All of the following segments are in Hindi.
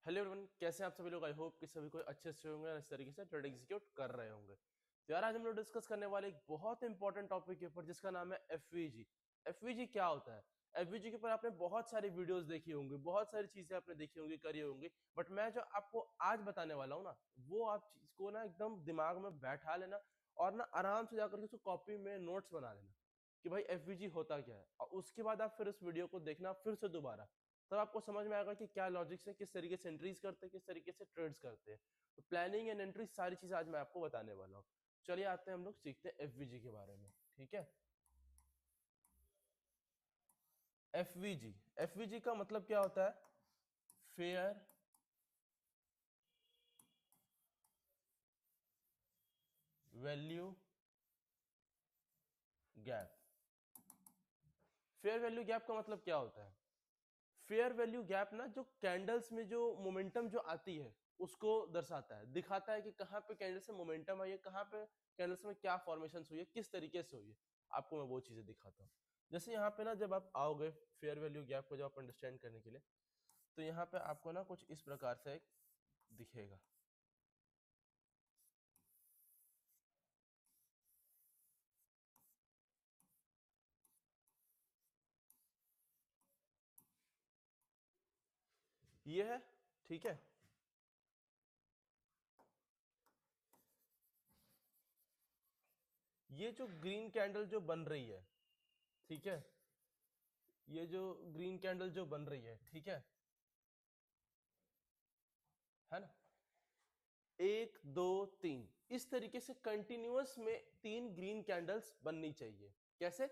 हेलो एवरीवन, कैसे हैं आप सभी लोग। आई होप कि सभी कोई अच्छे से होंगे और इस तरीके से ट्रेड एग्जीक्यूट कर रहे होंगे। तो यार आज हम लोग डिस्कस करने वाले एक बहुत इंपॉर्टेंट टॉपिक के ऊपर जिसका नाम है एफवीजी। एफवीजी क्या होता है? एफवीजी के ऊपर आपने बहुत सारी वीडियोस देखी होंगी, बहुत सारी चीजें आपने देखी होंगी, करी होंगी, बट मैं जो आपको आज बताने वाला हूँ ना, वो आप चीज को ना एकदम दिमाग में बैठा लेना और ना आराम से जाकर के उसको कॉपी में नोट्स बना लेना कि भाई एफवीजी होता क्या है। और उसके बाद आप फिर इस वीडियो को देखना फिर से दोबारा, तब आपको समझ में आएगा कि क्या लॉजिक्स है, किस तरीके से एंट्रीज करते हैं, किस तरीके से ट्रेड्स करते हैं। तो प्लानिंग एंड एंट्रीज सारी चीजें आज मैं आपको बताने वाला हूँ। चलिए आते हैं, हम लोग सीखते हैं एफवीजी के बारे में। ठीक है, एफवीजी। एफवीजी का मतलब क्या होता है? Fair value gap. Fair value gap का मतलब क्या होता है? फेयर वैल्यू गैप ना, जो कैंडल्स में जो मोमेंटम जो आती है उसको दर्शाता है, दिखाता है कि कहाँ पे कैंडल्स में मोमेंटम आई है, कहाँ पे कैंडल्स में क्या फॉर्मेशन हुई है, किस तरीके से हुई है। आपको मैं वो चीजें दिखाता हूँ। जैसे यहाँ पे ना, जब आप आओगे फेयर वैल्यू गैप को जब आप अंडरस्टैंड करने के लिए, तो यहाँ पे आपको ना कुछ इस प्रकार से एक दिखेगा। ये है, ठीक है। ये जो ग्रीन कैंडल जो बन रही है, ठीक है, ये जो ग्रीन कैंडल जो बन रही है, ठीक है ना, एक दो तीन, इस तरीके से कंटिन्यूअस में तीन ग्रीन कैंडल्स बननी चाहिए। कैसे?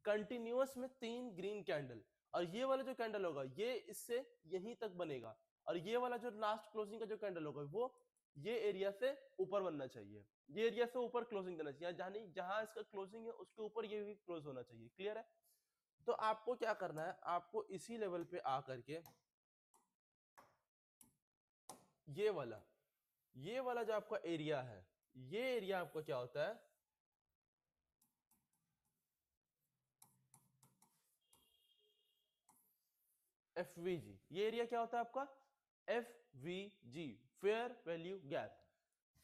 कंटिन्यूअस में तीन ग्रीन कैंडल। और ये वाला जो कैंडल होगा ये इससे यहीं तक बनेगा, और ये वाला जो लास्ट क्लोजिंग का जो कैंडल होगा वो ये एरिया से ऊपर बनना चाहिए। ये एरिया से ऊपर क्लोजिंग देना चाहिए, जहां जहां इसका क्लोजिंग है उसके ऊपर ये भी क्लोज होना चाहिए। क्लियर है? तो आपको क्या करना है, आपको इसी लेवल पे आकर के ये वाला, ये वाला जो आपका एरिया है, ये एरिया आपका क्या होता है? एफवीजी। ये एरिया क्या होता है आपका? FVG, fair value gap.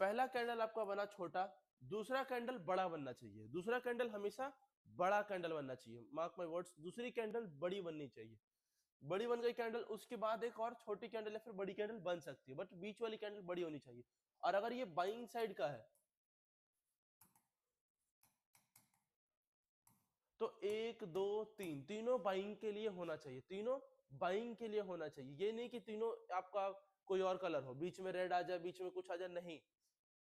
पहला कैंडल आपका बना छोटा, दूसरा कैंडल बड़ा बनना चाहिए। दूसरा कैंडल हमेशा बड़ा कैंडल बनना चाहिए। मार्क माय वर्ड्स, दूसरी कैंडल बड़ी बननी चाहिए। बड़ी बन गई कैंडल, उसके बाद एक और छोटी कैंडल या फिर बड़ी कैंडल बन सकती है, बट बीच वाली कैंडल बड़ी होनी चाहिए। और अगर ये बाइंग साइड का है तो एक दो तीन, तीनों बाइंग के लिए होना चाहिए। तीनों बाइंग के लिए होना चाहिए। ये नहीं कि तीनों आपका कोई और कलर हो, बीच में रेड आ जाए, बीच में कुछ आ जाए, नहीं।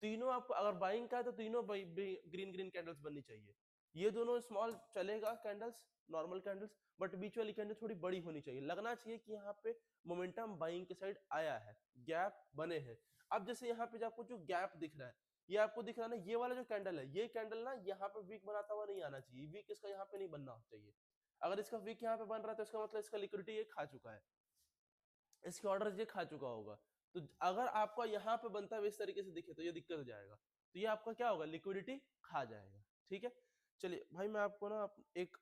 तीनों आपको अगर बाइंग का है तो तीनों ग्रीन ग्रीन कैंडल्स बननी चाहिए। ये दोनों स्मॉल चलेगा कैंडल्स, नॉर्मल कैंडल्स, बट बीच वाली कैंडल थोड़ी बड़ी होनी चाहिए। लगना चाहिए कि यहाँ पे मोमेंटम बाइंग के साइड आया है, गैप बने हैं। अब जैसे यहाँ पे जो आपको जो गैप दिख रहा है, ये आपको दिख रहा है ना, ये वाला जो कैंडल है, ये कैंडल ना यहाँ पे वीक बनाता हुआ नहीं आना चाहिए। वीक इसका यहाँ पे नहीं बनना चाहिए। अगर इसका वीक यहाँ पे बन रहा है तो इसका मतलब इसका लिक्विडिटी ये खा चुका है, इसके ऑर्डर ये खा चुका होगा। तो अगर आपका यहाँ पे बनता है इस तरीके से दिखे तो ये दिक्कत हो जाएगा। तो ये आपका क्या होगा? लिक्विडिटी खा जाएगा। ठीक है, चलिए भाई मैं आपको ना एक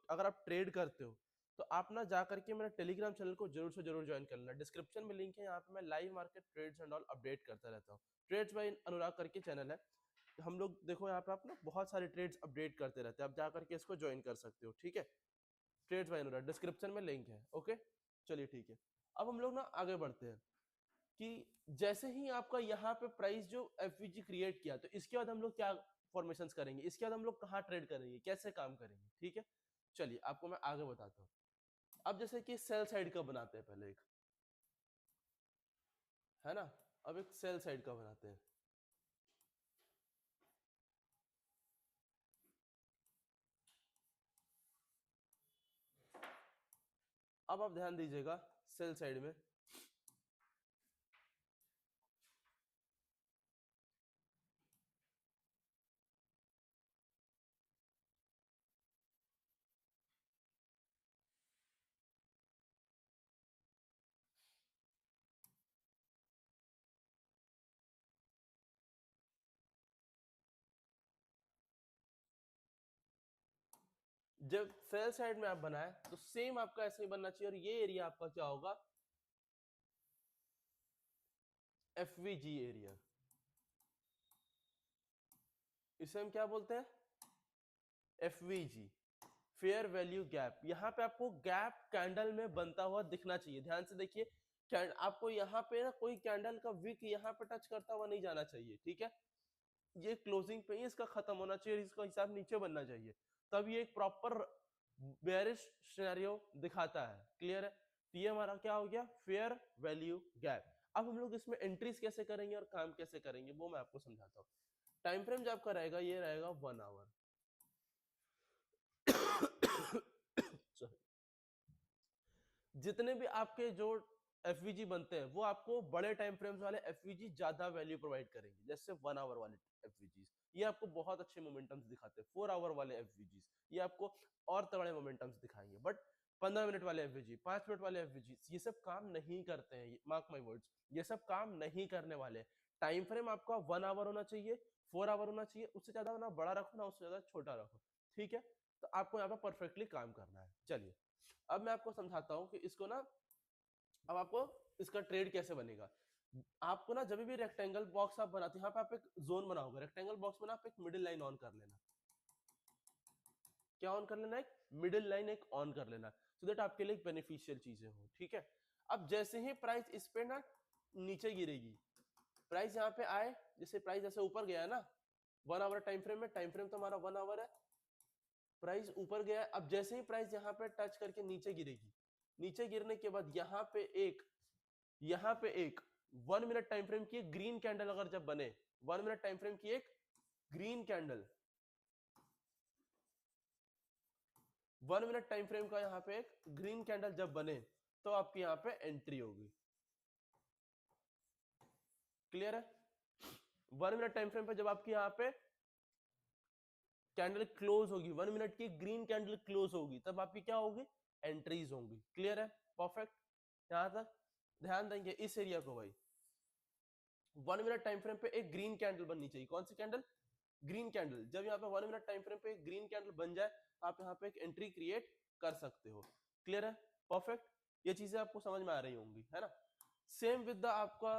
अगर आप ट्रेड करते हो तो आप ना जा करके मेरा टेलीग्राम चैनल को जरूर से जरूर ज्वाइन कर लेना। डिस्क्रिप्शन में लिंक है, यहाँ पे मैं live market trades and all update करता रहता हूँ। ट्रेड्स बाय अनुराग करके चैनल है, हम लोग देखो यहाँ पे आप ना बहुत सारे ट्रेड्स अपडेट करते रहते हैं, आप जा करके इसको ज्वाइन कर सकते हो। ठीक है, ट्रेड्स बाय अनुराग, डिस्क्रिप्शन में लिंक है। ओके, चलिए ठीक है। अब हम लोग ना आगे बढ़ते हैं कि जैसे ही आपका यहाँ पे प्राइस जो एफवीजी क्रिएट किया, तो इसके बाद हम लोग क्या फॉर्मेशंस करेंगे, इसके बाद हम लोग कहाँ ट्रेड करेंगे, कैसे काम करेंगे। ठीक है, चलिए आपको मैं आगे बताता हूँ। अब जैसे कि सेल साइड का बनाते हैं पहले एक, है ना, अब एक सेल साइड का बनाते हैं। अब आप ध्यान दीजिएगा सेल साइड में, जब सेल साइड में आप बनाए तो सेम आपका ऐसे ही बनना चाहिए, और ये एरिया आपका क्या होगा? एफवीजी एरिया, इसे हम क्या बोलते हैं, एफवीजी, फेयर वैल्यू गैप। यहाँ पे आपको गैप कैंडल में बनता हुआ दिखना चाहिए, ध्यान से देखिए। आपको यहाँ पे ना कोई कैंडल का विक यहाँ पे टच करता हुआ नहीं जाना चाहिए, ठीक है। ये क्लोजिंग पे ही इसका खत्म होना चाहिए, इसका हिसाब नीचे बनना चाहिए, तब ये एक प्रॉपर बेरिश सिनेरियो दिखाता है। क्लियर है? तो ये हमारा क्या हो गया, फेयर वैल्यू गैप। अब हम लोग इसमें एंट्रीज कैसे करेंगे और काम कैसे करेंगे वो मैं आपको समझाता हूँ। टाइम फ्रेम जो आपका रहेगा ये रहेगा 1 आवर। जितने भी आपके जो एफवीजी बनते हैं वो आपको बड़े टाइम फ्रेम्स वाले एफवीजी ज्यादा वैल्यू प्रोवाइड करेंगे, जैसे 1 आवर वाले एफवीजी ये आपको बहुत अच्छे मोमेंटम्स दिखाते हैं। 4 आवर वाले एफवीजी ये आपको और तगड़े मोमेंटम्स दिखाएंगे। बट 15 मिनट वाले एफवीजी, 5 मिनट वाले एफवीजी ये सब काम नहीं करते हैं, मार्क माय वर्ड्स, ये सब काम नहीं करने वाले। टाइम फ्रेम आपका 1 आवर होना चाहिए, 4 आवर होना चाहिए, उससे ज्यादा ना बड़ा रखो ना उससे ज्यादा छोटा रखो, ठीक है। तो आपको यहाँ पे परफेक्टली काम करना है। चलिए अब मैं आपको समझाता हूँ कि इसको ना, अब आपको इसका ट्रेड कैसे बनेगा। आपको ना जब भी रेक्टेंगल बॉक्स आप बनाते हैं, यहाँ पे आप एक जोन बनाओगे रेक्टेंगल बॉक्स में ना, आप एक मिडिल लाइन ऑन कर लेना। क्या ऑन कर लेना, एक मिडिल लाइन एक ऑन कर लेना, सो दैट आपके लिए बेनिफिशियल चीजें हो, ठीक है। अब जैसे ही प्राइस इस पे ना नीचे गिरेगी, प्राइस यहाँ पे आए, जैसे प्राइस जैसे ऊपर गया ना 1 आवर टाइम फ्रेम में, टाइम फ्रेम तो हमारा 1 आवर है, प्राइस ऊपर गया। अब जैसे ही प्राइस यहाँ पे टच करके नीचे गिरेगी, नीचे गिरने के बाद यहाँ पे एक 1 मिनट टाइम फ्रेम की एक ग्रीन कैंडल अगर जब बने, 1 मिनट टाइम फ्रेम की एक green candle, 1 minute time frame का यहाँ पे एक ग्रीन कैंडल जब बने तो आपकी यहाँ पे एंट्री होगी। क्लियर है? 1 मिनट टाइम फ्रेम पे जब आपकी यहाँ पे कैंडल क्लोज होगी, 1 मिनट की ग्रीन कैंडल क्लोज होगी, तब आपकी क्या होगी, एंट्रीज होंगी। क्लियर है? परफेक्ट। यहां तक ध्यान देंगे इस एरिया को भाई। 1 मिनट टाइम फ्रेम पे एक ग्रीन कैंडल बननी चाहिए, कौन सी कैंडल, ग्रीन कैंडल। जब यहाँ पे 1 मिनट टाइम फ्रेम पे एक ग्रीन कैंडल बन जाए, आप यहाँ पे एक एंट्री क्रिएट कर सकते हो। क्लियर है? परफेक्ट। ये चीजें आपको समझ में आ रही होंगी, है ना। सेम विद द आपका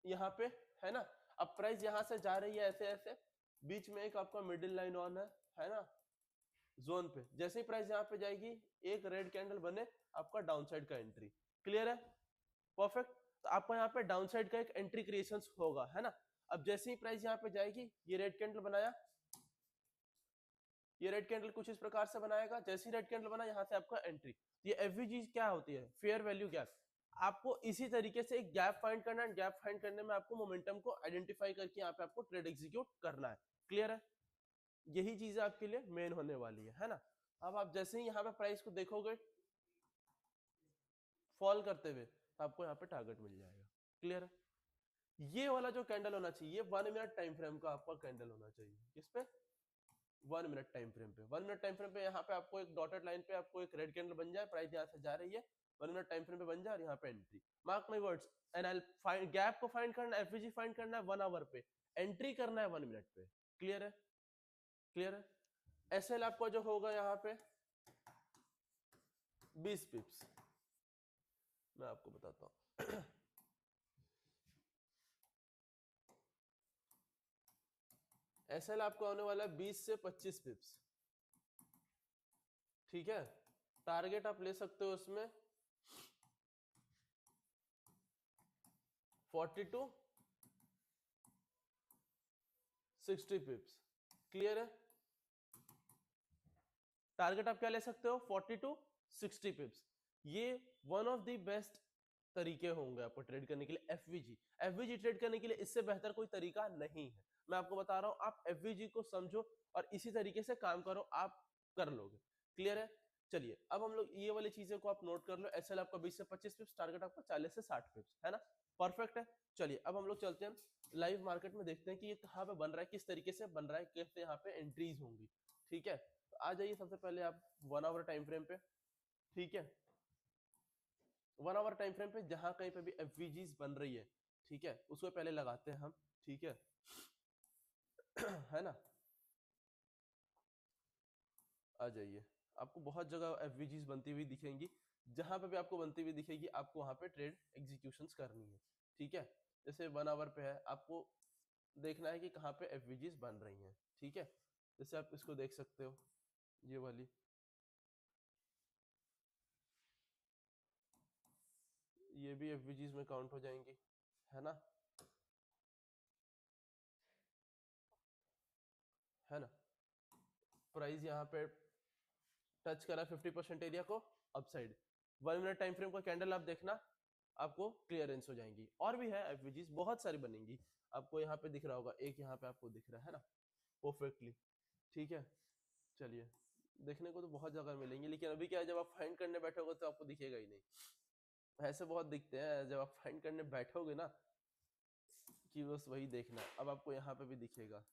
यहाँ पे, है ना। अब प्राइस यहाँ से जा रही है ऐसे ऐसे, बीच में एक आपका मिडिल लाइन ऑन है ना, जोन पे। जैसे ही प्राइस यहाँ पे जाएगी, एक रेड कैंडल बने, आपका डाउन साइड का एंट्री। क्लियर है? परफेक्ट। तो आपको यहाँ पे डाउन साइड का एक एंट्री क्रिएशन होगा, है ना। अब जैसे ही प्राइस यहाँ पे जाएगी, ये रेड कैंडल बनाया, ये रेड कैंडल कुछ इस प्रकार से बनाएगा, जैसे ही रेड कैंडल बना यहाँ से आपका एंट्री। ये एफवीजी क्या होती है, फेयर वैल्यू गैप। आपको इसी तरीके से एक गैप फाइंड करना है, गैप फाइंड करने में आपको मोमेंटम को आइडेंटिफाई करके यहाँ पे आपको ट्रेड एग्जीक्यूट करना है। क्लियर है? यही चीजें आपके लिए मेन होने वाली है ना। अब आप जैसे ही यहाँ पे प्राइस को देखोगे फॉल करते हुए, तो आपको यहाँ पे टारगेट मिल जाएगा। क्लियर है? ये वाला जो कैंडल होना चाहिए 1 मिनट टाइम फ्रेम का आपका कैंडल होना चाहिए, किस पे, 1 मिनट टाइम फ्रेम पे। 1 मिनट टाइम फ्रेम पे यहाँ पे आपको एक डॉटेड लाइन पे आपको एक रेड कैंडल बन जाए, प्राइस यहाँ से जा रही है, 1 मिनट टाइम फ्रेम पे बन जाए और यहाँ पे entry. Mark my words, and I find gap को फाइंड करना है, एफवीजी फाइंड करना है 1 आवर पे, एंट्री करना है 1 मिनट पे। क्लियर है? क्लियर है? एसएल आपका जो होगा यहाँ पे 20 पिप्स, मैं आपको बताता हूँ। एसएल आपको होने वाला है 20 से 25 पिप्स, ठीक है। टारगेट आप ले सकते हो उसमें 40 टू 60 पिप्स। क्लियर है? टारगेट आप क्या ले सकते हो, 40 टू 60 पिप्स। ये वन ऑफ द बेस्ट तरीके होंगे आपको ट्रेड करने के लिए। एफवीजी, एफवीजी ट्रेड करने के लिए इससे बेहतर कोई तरीका नहीं है, मैं आपको बता रहा हूं। आप एफवीजी को समझो और इसी तरीके से काम करो, आप कर लोगे। क्लियर है? चलिए अब हम लोग ये वाली चीजें को आप नोट कर लो। एसएल आपका 20 से 25 पिप्स, टारगेट आपका 40 से 60 पिप्स, है ना। परफेक्ट है। चलिए अब हम लोग चलते हैं लाइव मार्केट में, देखते हैं कि ये कहाँ पे बन रहा है, किस तरीके से बन रहा है, कैसे यहाँ पे एंट्रीज होंगी। ठीक है, तो आ जाइए सबसे पहले आप 1 आवर टाइम फ्रेम पे। ठीक है, 1 आवर टाइम फ्रेम पे जहां कहीं पे भी एफवीजीज बन रही है, ठीक है, उसको पहले लगाते हैं हम। ठीक है है ना। आ जाइए, आपको बहुत जगह एफवीजीज बनती हुई दिखेंगी, जहां पे भी आपको बनती हुई दिखेगी आपको वहां पे ट्रेड एग्जीक्यूशंस करनी है। ठीक है, जैसे 1 आवर पे है, आपको देखना है कि कहाँ पे एफवीजीज बन रही हैं, ठीक है। जैसे आप इसको देख सकते हो, ये वाली, ये भी एफवीजीज में काउंट हो जाएंगी, है ना, है ना। प्राइस यहाँ पे टच करा 50% एरिया को अपसाइड, 1 मिनट टाइम फ्रेम का कैंडल आप देखना, आपको क्लियरेंस हो जाएंगी। और भी है एफवीजीज, बहुत सारी बनेंगी, आपको यहाँ पे दिख रहा होगा, एक यहाँ पे आपको दिख रहा है ना परफेक्टली, ठीक है। चलिए, देखने को तो बहुत जगह मिलेंगी, लेकिन अभी क्या है, जब आप फाइंड करने बैठोगे तो आपको दिखेगा ही नहीं। ऐसे बहुत दिखते हैं, जब आप फाइंड करने बैठोगे ना कि बस वही देखना। अब आपको यहाँ पे भी दिखेगा,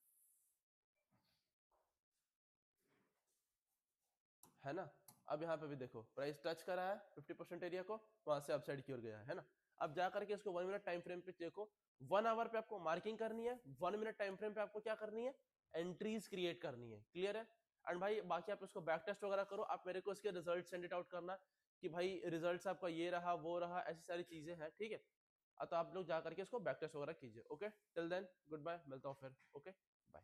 है ना। अब यहाँ पे भी देखो, प्राइस टच करा है 50% एरिया को, वहां से अपसाइड की ओर गया है ना। अब जा करके इसको 1 मिनट टाइम फ्रेम पे देखो, 1 आवर पे आपको मार्किंग करनी है, 1 मिनट टाइम फ्रेम पे आपको क्या करनी है, एंट्रीज क्रिएट करनी है, क्लियर है। एंड भाई बाकी आप इसको बैक टेस्ट वगैरह करो, आप मेरे को इसके रिजल्ट सेंड इट आउट करना कि भाई रिजल्ट आपका ये रहा वो रहा, ऐसी सारी चीजें हैं, ठीक है। तो आप लोग जा करके इसको बैक टेस्ट वगैरह कीजिए। Okay, till then good bye, मिलता हूँ फिर। Okay, bye.